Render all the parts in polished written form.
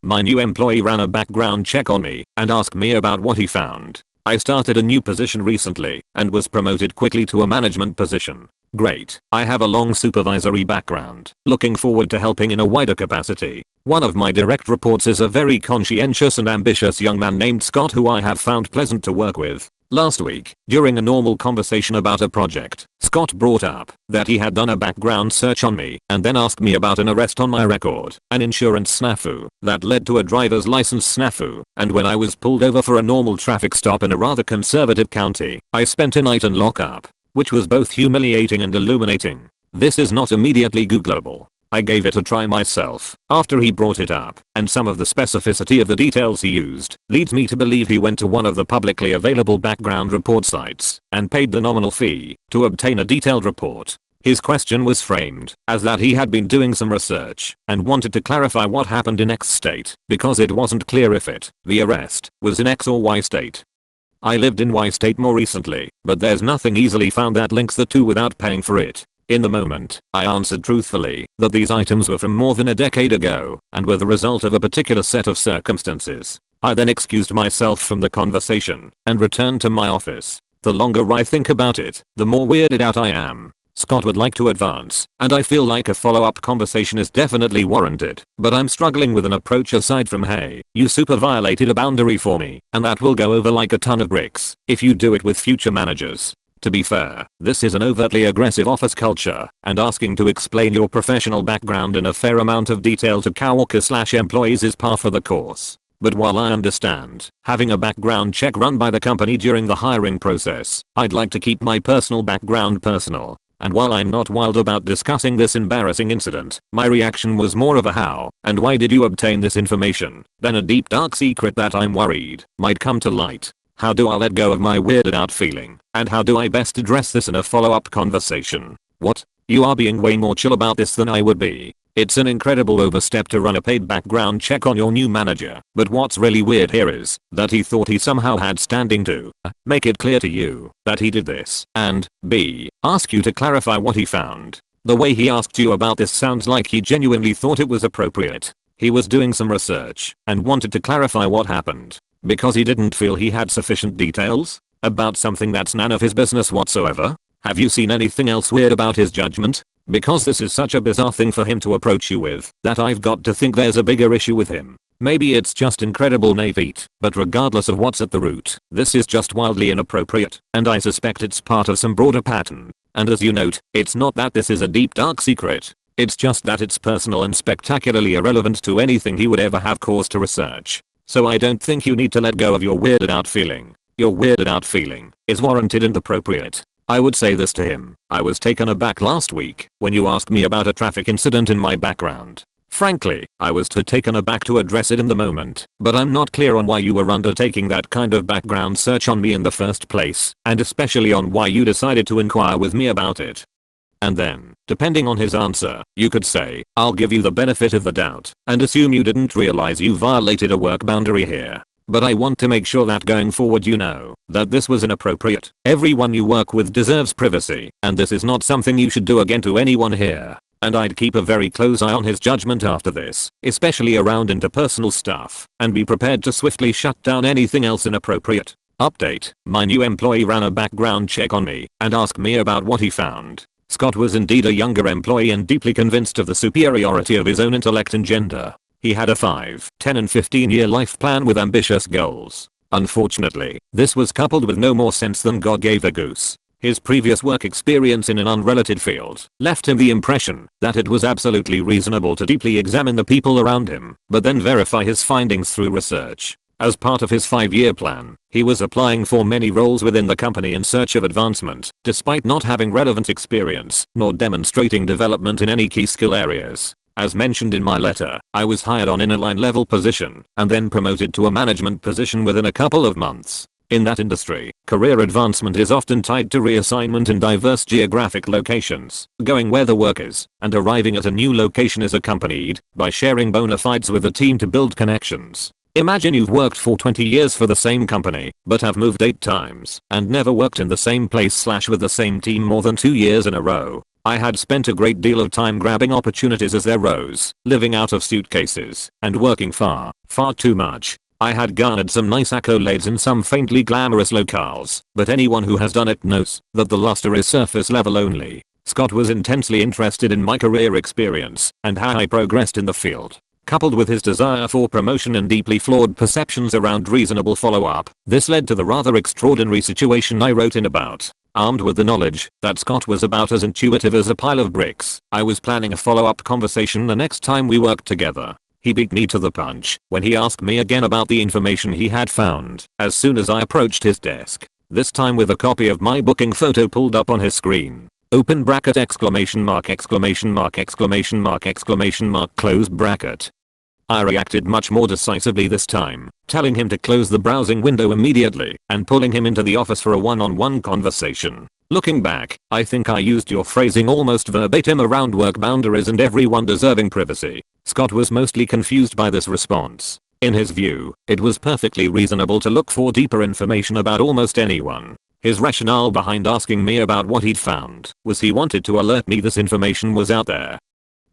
My new employee ran a background check on me and asked me about what he found. I started a new position recently and was promoted quickly to a management position. Great. I have a long supervisory background. Looking forward to helping in a wider capacity. One of my direct reports is a very conscientious and ambitious young man named Scott who I have found pleasant to work with. Last week, during a normal conversation about a project, Scott brought up that he had done a background search on me and then asked me about an arrest on my record, an insurance snafu that led to a driver's license snafu, and when I was pulled over for a normal traffic stop in a rather conservative county, I spent a night in lockup, which was both humiliating and illuminating. This is not immediately Googleable. I gave it a try myself after he brought it up, and some of the specificity of the details he used leads me to believe he went to one of the publicly available background report sites and paid the nominal fee to obtain a detailed report. His question was framed as that he had been doing some research and wanted to clarify what happened in X state because it wasn't clear if the arrest, was in X or Y state. I lived in Y state more recently, but there's nothing easily found that links the two without paying for it. In the moment, I answered truthfully that these items were from more than a decade ago and were the result of a particular set of circumstances. I then excused myself from the conversation and returned to my office. The longer I think about it, the more weirded out I am. Scott would like to advance, and I feel like a follow-up conversation is definitely warranted, but I'm struggling with an approach aside from hey, you super violated a boundary for me, and that will go over like a ton of bricks if you do it with future managers. To be fair, this is an overtly aggressive office culture, and asking to explain your professional background in a fair amount of detail to coworkers/employees is par for the course. But while I understand having a background check run by the company during the hiring process, I'd like to keep my personal background personal. And while I'm not wild about discussing this embarrassing incident, my reaction was more of a how and why did you obtain this information than a deep dark secret that I'm worried might come to light. How do I let go of my weirded out feeling, and how do I best address this in a follow-up conversation? What? You are being way more chill about this than I would be. It's an incredible overstep to run a paid background check on your new manager, but what's really weird here is that he thought he somehow had standing to make it clear to you that he did this, and b. ask you to clarify what he found. The way he asked you about this sounds like he genuinely thought it was appropriate. He was doing some research and wanted to clarify what happened. Because he didn't feel he had sufficient details about something that's none of his business whatsoever? Have you seen anything else weird about his judgment? Because this is such a bizarre thing for him to approach you with that I've got to think there's a bigger issue with him. Maybe it's just incredible naivete, but regardless of what's at the root, this is just wildly inappropriate, and I suspect it's part of some broader pattern. And as you note, it's not that this is a deep dark secret. It's just that it's personal and spectacularly irrelevant to anything he would ever have cause to research. So I don't think you need to let go of your weirded out feeling. Your weirded out feeling is warranted and appropriate. I would say this to him. I was taken aback last week when you asked me about a traffic incident in my background. Frankly, I was too taken aback to address it in the moment, but I'm not clear on why you were undertaking that kind of background search on me in the first place, and especially on why you decided to inquire with me about it. And then, depending on his answer, you could say, I'll give you the benefit of the doubt and assume you didn't realize you violated a work boundary here. But I want to make sure that going forward you know that this was inappropriate. Everyone you work with deserves privacy, and this is not something you should do again to anyone here. And I'd keep a very close eye on his judgment after this, especially around interpersonal stuff, and be prepared to swiftly shut down anything else inappropriate. Update: my new employee ran a background check on me and asked me about what he found. Scott was indeed a younger employee and deeply convinced of the superiority of his own intellect and gender. He had a 5, 10 and 15-year life plan with ambitious goals. Unfortunately, this was coupled with no more sense than God gave a goose. His previous work experience in an unrelated field left him the impression that it was absolutely reasonable to deeply examine the people around him, but then verify his findings through research. As part of his 5-year plan, he was applying for many roles within the company in search of advancement, despite not having relevant experience nor demonstrating development in any key skill areas. As mentioned in my letter, I was hired on in a line-level position and then promoted to a management position within a couple of months. In that industry, career advancement is often tied to reassignment in diverse geographic locations. Going where the work is and arriving at a new location is accompanied by sharing bona fides with the team to build connections. Imagine you've worked for 20 years for the same company, but have moved 8 times and never worked in the same place/with the same team more than 2 years in a row. I had spent a great deal of time grabbing opportunities as they rose, living out of suitcases, and working far, far too much. I had garnered some nice accolades in some faintly glamorous locales, but anyone who has done it knows that the luster is surface level only. Scott was intensely interested in my career experience and how I progressed in the field. Coupled with his desire for promotion and deeply flawed perceptions around reasonable follow-up, this led to the rather extraordinary situation I wrote in about. Armed with the knowledge that Scott was about as intuitive as a pile of bricks, I was planning a follow-up conversation the next time we worked together. He beat me to the punch when he asked me again about the information he had found as soon as I approached his desk, this time with a copy of my booking photo pulled up on his screen. Open bracket exclamation mark exclamation mark exclamation mark exclamation mark close bracket. I reacted much more decisively this time, telling him to close the browsing window immediately and pulling him into the office for a one-on-one conversation. Looking back, I think I used your phrasing almost verbatim around work boundaries and everyone deserving privacy. Scott was mostly confused by this response. In his view, it was perfectly reasonable to look for deeper information about almost anyone. His rationale behind asking me about what he'd found was he wanted to alert me this information was out there.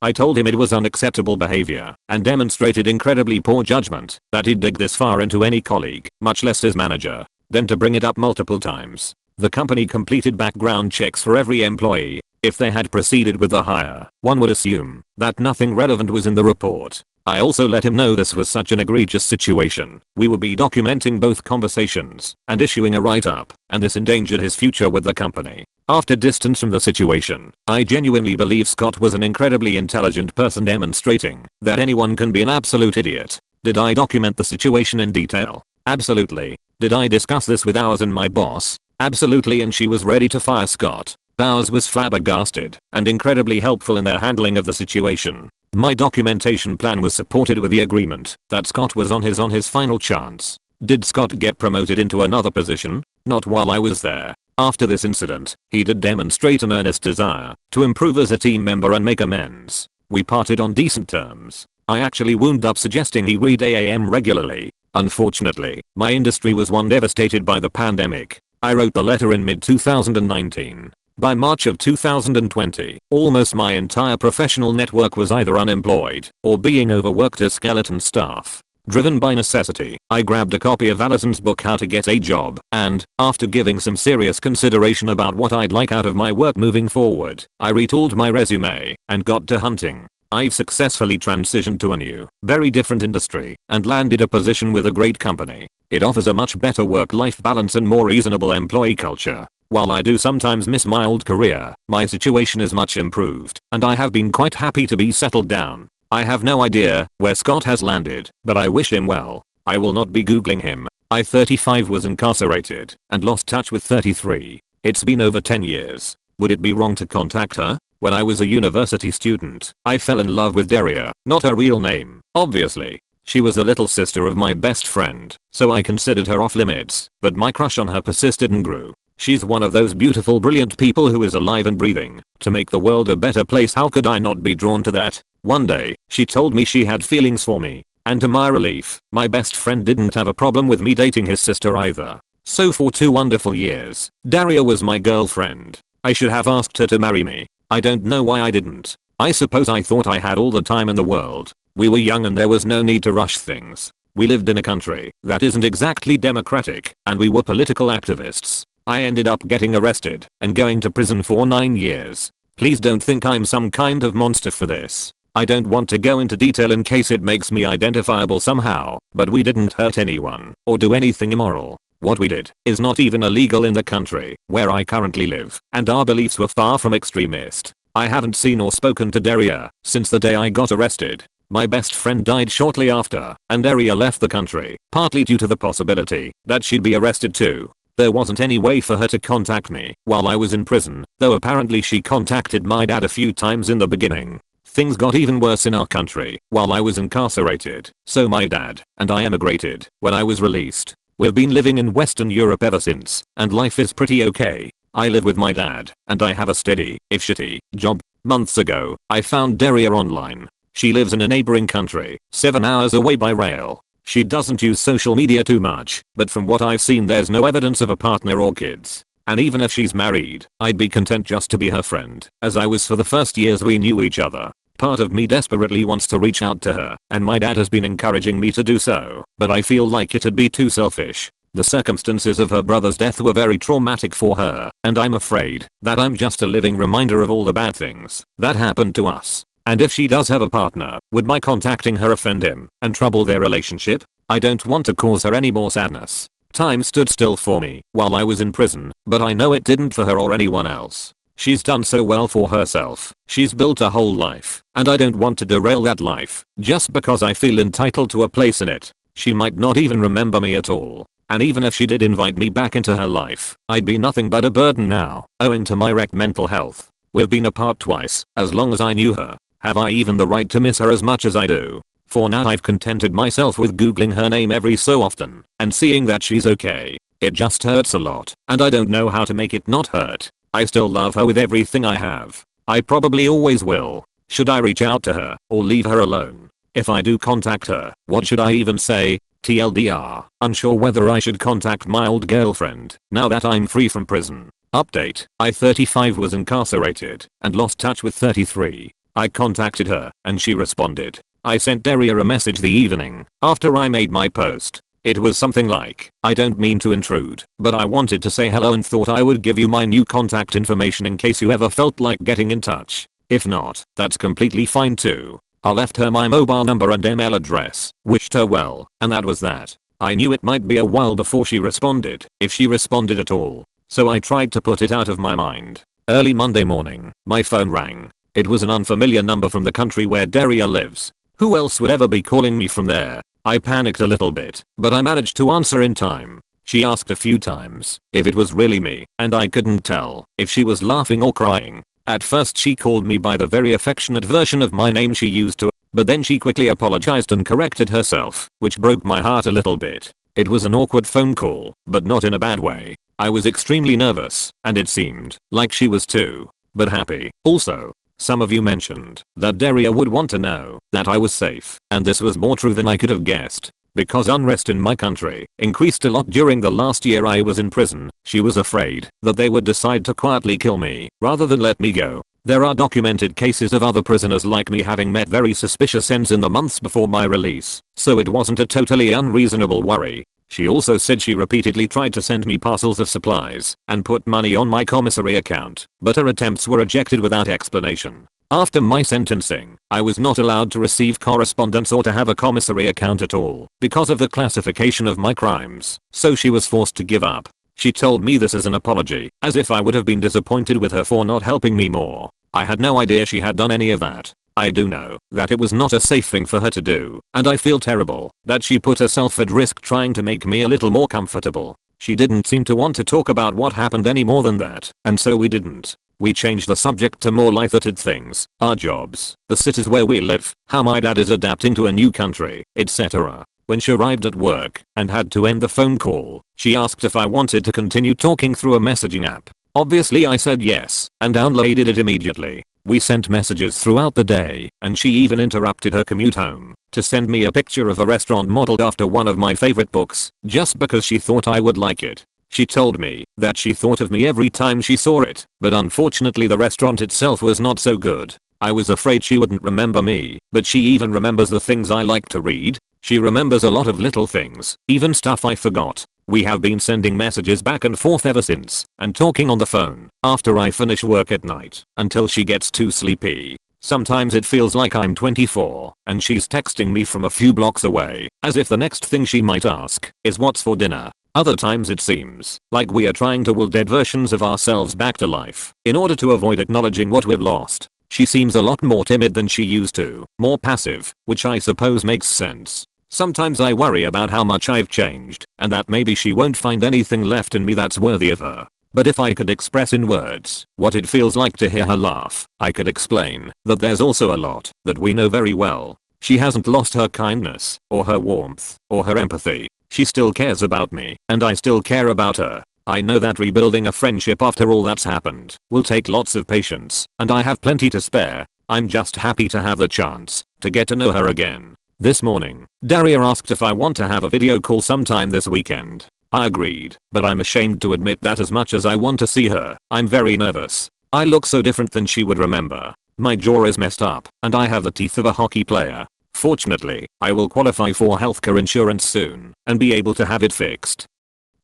I told him it was unacceptable behavior and demonstrated incredibly poor judgment that he'd dig this far into any colleague, much less his manager, then to bring it up multiple times. The company completed background checks for every employee. If they had proceeded with the hire, one would assume that nothing relevant was in the report. I also let him know this was such an egregious situation. We would be documenting both conversations and issuing a write-up, and this endangered his future with the company. After distance from the situation, I genuinely believe Scott was an incredibly intelligent person demonstrating that anyone can be an absolute idiot. Did I document the situation in detail? Absolutely. Did I discuss this with Ours and my boss? Absolutely, and she was ready to fire Scott. Bowers was flabbergasted and incredibly helpful in their handling of the situation. My documentation plan was supported with the agreement that Scott was on his final chance. Did Scott get promoted into another position? Not while I was there. After this incident, he did demonstrate an earnest desire to improve as a team member and make amends. We parted on decent terms. I actually wound up suggesting he read AAM regularly. Unfortunately, my industry was one devastated by the pandemic. I wrote the letter in mid-2019. By March of 2020, almost my entire professional network was either unemployed or being overworked as skeleton staff. Driven by necessity, I grabbed a copy of Allison's book How to Get a Job, and, after giving some serious consideration about what I'd like out of my work moving forward, I retooled my resume and got to hunting. I've successfully transitioned to a new, very different industry and landed a position with a great company. It offers a much better work-life balance and more reasonable employee culture. While I do sometimes miss my old career, my situation is much improved, and I have been quite happy to be settled down. I have no idea where Scott has landed, but I wish him well. I will not be googling him. I 35 was incarcerated and lost touch with 33. It's been over 10 years. Would it be wrong to contact her? When I was a university student, I fell in love with Daria, not her real name, obviously. She was a little sister of my best friend, so I considered her off limits, but my crush on her persisted and grew. She's one of those beautiful, brilliant people who is alive and breathing to make the world a better place. How could I not be drawn to that? One day, she told me she had feelings for me, and to my relief, my best friend didn't have a problem with me dating his sister either. So for 2 wonderful years, Daria was my girlfriend. I should have asked her to marry me. I don't know why I didn't. I suppose I thought I had all the time in the world. We were young and there was no need to rush things. We lived in a country that isn't exactly democratic, and we were political activists. I ended up getting arrested and going to prison for 9 years. Please don't think I'm some kind of monster for this. I don't want to go into detail in case it makes me identifiable somehow, but we didn't hurt anyone or do anything immoral. What we did is not even illegal in the country where I currently live, and our beliefs were far from extremist. I haven't seen or spoken to Daria since the day I got arrested. My best friend died shortly after, and Daria left the country, partly due to the possibility that she'd be arrested too. There wasn't any way for her to contact me while I was in prison, though apparently she contacted my dad a few times in the beginning. Things got even worse in our country while I was incarcerated, so my dad and I emigrated when I was released. We've been living in Western Europe ever since, and life is pretty okay. I live with my dad, and I have a steady, if shitty, job. Months ago, I found Daria online. She lives in a neighboring country, 7 hours away by rail. She doesn't use social media too much, but from what I've seen there's no evidence of a partner or kids. and even if she's married, I'd be content just to be her friend, as I was for the first years we knew each other. Part of me desperately wants to reach out to her, and my dad has been encouraging me to do so, but I feel like it'd be too selfish. The circumstances of her brother's death were very traumatic for her, and I'm afraid that I'm just a living reminder of all the bad things that happened to us. And if she does have a partner, would my contacting her offend him and trouble their relationship? I don't want to cause her any more sadness. Time stood still for me while I was in prison, but I know it didn't for her or anyone else. She's done so well for herself. She's built a whole life, and I don't want to derail that life just because I feel entitled to a place in it. She might not even remember me at all. And even if she did invite me back into her life, I'd be nothing but a burden now, owing to my wrecked mental health. We've been apart twice, as long as I knew her. Have I even the right to miss her as much as I do? For now I've contented myself with googling her name every so often, and seeing that she's okay. It just hurts a lot, and I don't know how to make it not hurt. I still love her with everything I have. I probably always will. Should I reach out to her, or leave her alone? If I do contact her, what should I even say? TLDR, unsure whether I should contact my old girlfriend, now that I'm free from prison. Update, I-35 was incarcerated, and lost touch with 33. I contacted her, and she responded. I sent Daria a message the evening after I made my post. It was something like, I don't mean to intrude, but I wanted to say hello and thought I would give you my new contact information in case you ever felt like getting in touch. If not, that's completely fine too. I left her my mobile number and email address, wished her well, and that was that. I knew it might be a while before she responded, if she responded at all. So I tried to put it out of my mind. Early Monday morning, my phone rang. It was an unfamiliar number from the country where Daria lives. Who else would ever be calling me from there? I panicked a little bit, but I managed to answer in time. She asked a few times if it was really me, and I couldn't tell if she was laughing or crying. At first she called me by the very affectionate version of my name she used to, but then she quickly apologized and corrected herself, which broke my heart a little bit. It was an awkward phone call, but not in a bad way. I was extremely nervous, and it seemed like she was too, but happy. Also, some of you mentioned that Daria would want to know that I was safe, and this was more true than I could have guessed. Because unrest in my country increased a lot during the last year I was in prison, she was afraid that they would decide to quietly kill me rather than let me go. There are documented cases of other prisoners like me having met very suspicious ends in the months before my release, so it wasn't a totally unreasonable worry. She also said she repeatedly tried to send me parcels of supplies and put money on my commissary account, but her attempts were rejected without explanation. After my sentencing, I was not allowed to receive correspondence or to have a commissary account at all because of the classification of my crimes, so she was forced to give up. She told me this as an apology, as if I would have been disappointed with her for not helping me more. I had no idea she had done any of that. I do know that it was not a safe thing for her to do, and I feel terrible that she put herself at risk trying to make me a little more comfortable. She didn't seem to want to talk about what happened any more than that, and so we didn't. We changed the subject to more lighthearted things, our jobs, the cities where we live, how my dad is adapting to a new country, etc. When she arrived at work and had to end the phone call, she asked if I wanted to continue talking through a messaging app. Obviously I said yes, and downloaded it immediately. We sent messages throughout the day, and she even interrupted her commute home to send me a picture of a restaurant modeled after one of my favorite books, just because she thought I would like it. She told me that she thought of me every time she saw it, but unfortunately the restaurant itself was not so good. I was afraid she wouldn't remember me, but she even remembers the things I like to read. She remembers a lot of little things, even stuff I forgot. We have been sending messages back and forth ever since, and talking on the phone after I finish work at night, until she gets too sleepy. Sometimes it feels like I'm 24, and she's texting me from a few blocks away, as if the next thing she might ask is what's for dinner. Other times it seems like we are trying to will dead versions of ourselves back to life in order to avoid acknowledging what we've lost. She seems a lot more timid than she used to, more passive, which I suppose makes sense. Sometimes I worry about how much I've changed, and that maybe she won't find anything left in me that's worthy of her. But if I could express in words what it feels like to hear her laugh, I could explain that there's also a lot that we know very well. She hasn't lost her kindness, or her warmth, or her empathy. She still cares about me, and I still care about her. I know that rebuilding a friendship after all that's happened will take lots of patience, and I have plenty to spare. I'm just happy to have the chance to get to know her again. This morning, Daria asked if I want to have a video call sometime this weekend. I agreed, but I'm ashamed to admit that as much as I want to see her, I'm very nervous. I look so different than she would remember. My jaw is messed up, and I have the teeth of a hockey player. Fortunately, I will qualify for healthcare insurance soon, and be able to have it fixed.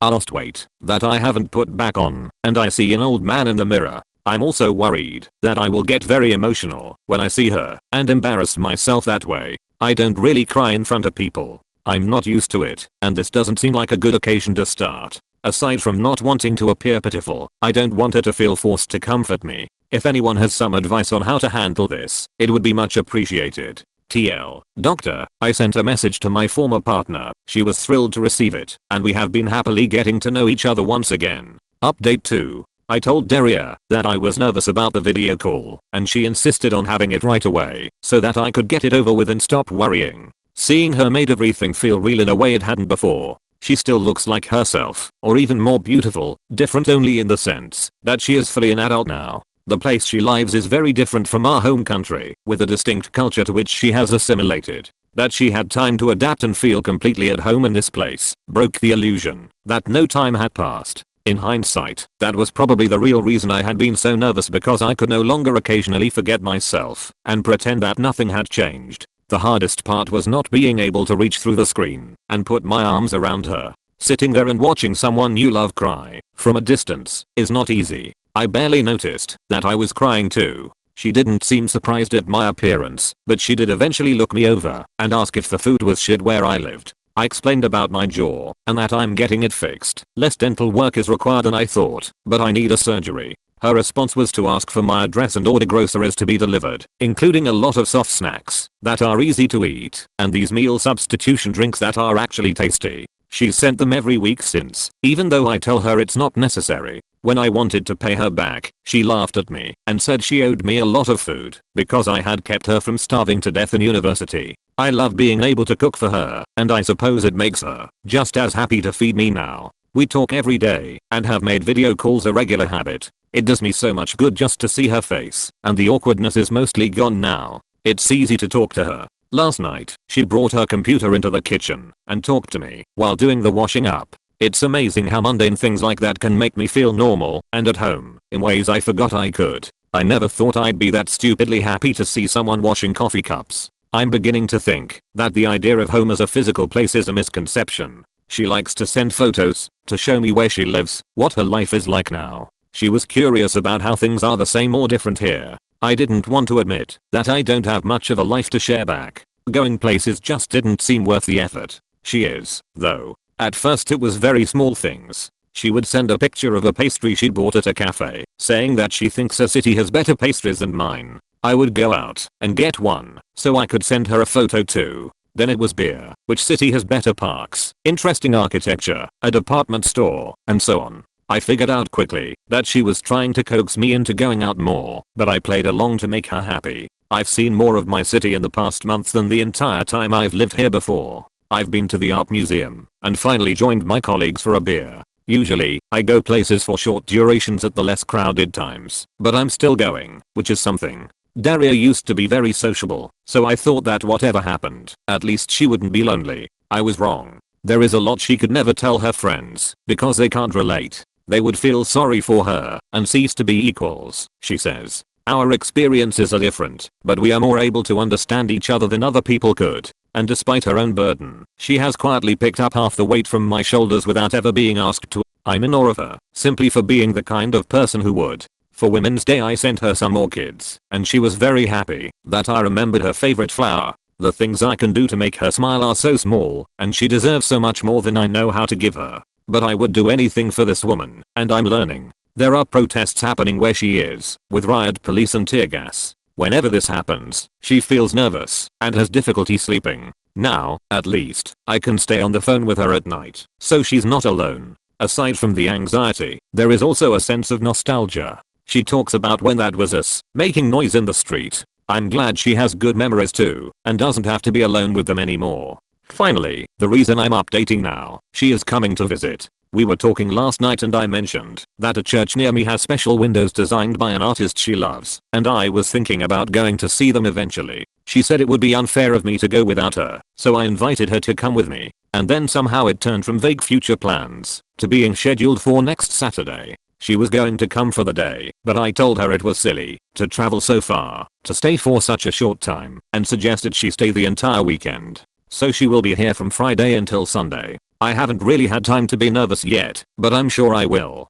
I lost weight that I haven't put back on, and I see an old man in the mirror. I'm also worried that I will get very emotional when I see her and embarrass myself that way. I don't really cry in front of people. I'm not used to it, and this doesn't seem like a good occasion to start. Aside from not wanting to appear pitiful, I don't want her to feel forced to comfort me. If anyone has some advice on how to handle this, it would be much appreciated. TL. Doctor, I sent a message to my former partner. She was thrilled to receive it, and we have been happily getting to know each other once again. Update 2. I told Daria that I was nervous about the video call, and she insisted on having it right away so that I could get it over with and stop worrying. Seeing her made everything feel real in a way it hadn't before. She still looks like herself, or even more beautiful, different only in the sense that she is fully an adult now. The place she lives is very different from our home country, with a distinct culture to which she has assimilated. That she had time to adapt and feel completely at home in this place broke the illusion that no time had passed. In hindsight, that was probably the real reason I had been so nervous, because I could no longer occasionally forget myself and pretend that nothing had changed. The hardest part was not being able to reach through the screen and put my arms around her. Sitting there and watching someone you love cry from a distance is not easy. I barely noticed that I was crying too. She didn't seem surprised at my appearance, but she did eventually look me over and ask if the food was shit where I lived. I explained about my jaw and that I'm getting it fixed. Less dental work is required than I thought, but I need a surgery. Her response was to ask for my address and order groceries to be delivered, including a lot of soft snacks that are easy to eat, and these meal substitution drinks that are actually tasty. She's sent them every week since, even though I tell her it's not necessary. When I wanted to pay her back, she laughed at me and said she owed me a lot of food because I had kept her from starving to death in university. I love being able to cook for her, and I suppose it makes her just as happy to feed me now. We talk every day and have made video calls a regular habit. It does me so much good just to see her face, and the awkwardness is mostly gone now. It's easy to talk to her. Last night, she brought her computer into the kitchen and talked to me while doing the washing up. It's amazing how mundane things like that can make me feel normal and at home in ways I forgot I could. I never thought I'd be that stupidly happy to see someone washing coffee cups. I'm beginning to think that the idea of home as a physical place is a misconception. She likes to send photos to show me where she lives, what her life is like now. She was curious about how things are the same or different here. I didn't want to admit that I don't have much of a life to share back. Going places just didn't seem worth the effort. She is, though. At first it was very small things. She would send a picture of a pastry she bought at a cafe, saying that she thinks her city has better pastries than mine. I would go out and get one, so I could send her a photo too. Then it was beer, which city has better parks, interesting architecture, a department store, and so on. I figured out quickly that she was trying to coax me into going out more, but I played along to make her happy. I've seen more of my city in the past month than the entire time I've lived here before. I've been to the art museum and finally joined my colleagues for a beer. Usually, I go places for short durations at the less crowded times, but I'm still going, which is something. Daria used to be very sociable, so I thought that whatever happened, at least she wouldn't be lonely. I was wrong. There is a lot she could never tell her friends because they can't relate. They would feel sorry for her and cease to be equals, she says. Our experiences are different, but we are more able to understand each other than other people could. And despite her own burden, she has quietly picked up half the weight from my shoulders without ever being asked to. I'm in awe of her, simply for being the kind of person who would. For Women's Day I sent her some orchids, and she was very happy that I remembered her favorite flower. The things I can do to make her smile are so small, and she deserves so much more than I know how to give her. But I would do anything for this woman, and I'm learning. There are protests happening where she is, with riot police and tear gas. Whenever this happens, she feels nervous and has difficulty sleeping. Now, at least, I can stay on the phone with her at night, so she's not alone. Aside from the anxiety, there is also a sense of nostalgia. She talks about when that was us, making noise in the street. I'm glad she has good memories too, and doesn't have to be alone with them anymore. Finally, the reason I'm updating now, she is coming to visit. We were talking last night and I mentioned that a church near me has special windows designed by an artist she loves, and I was thinking about going to see them eventually. She said it would be unfair of me to go without her, so I invited her to come with me. and then somehow it turned from vague future plans to being scheduled for next Saturday. She was going to come for the day, but I told her it was silly to travel so far, to stay for such a short time, and suggested she stay the entire weekend. So she will be here from Friday until Sunday. I haven't really had time to be nervous yet, but I'm sure I will.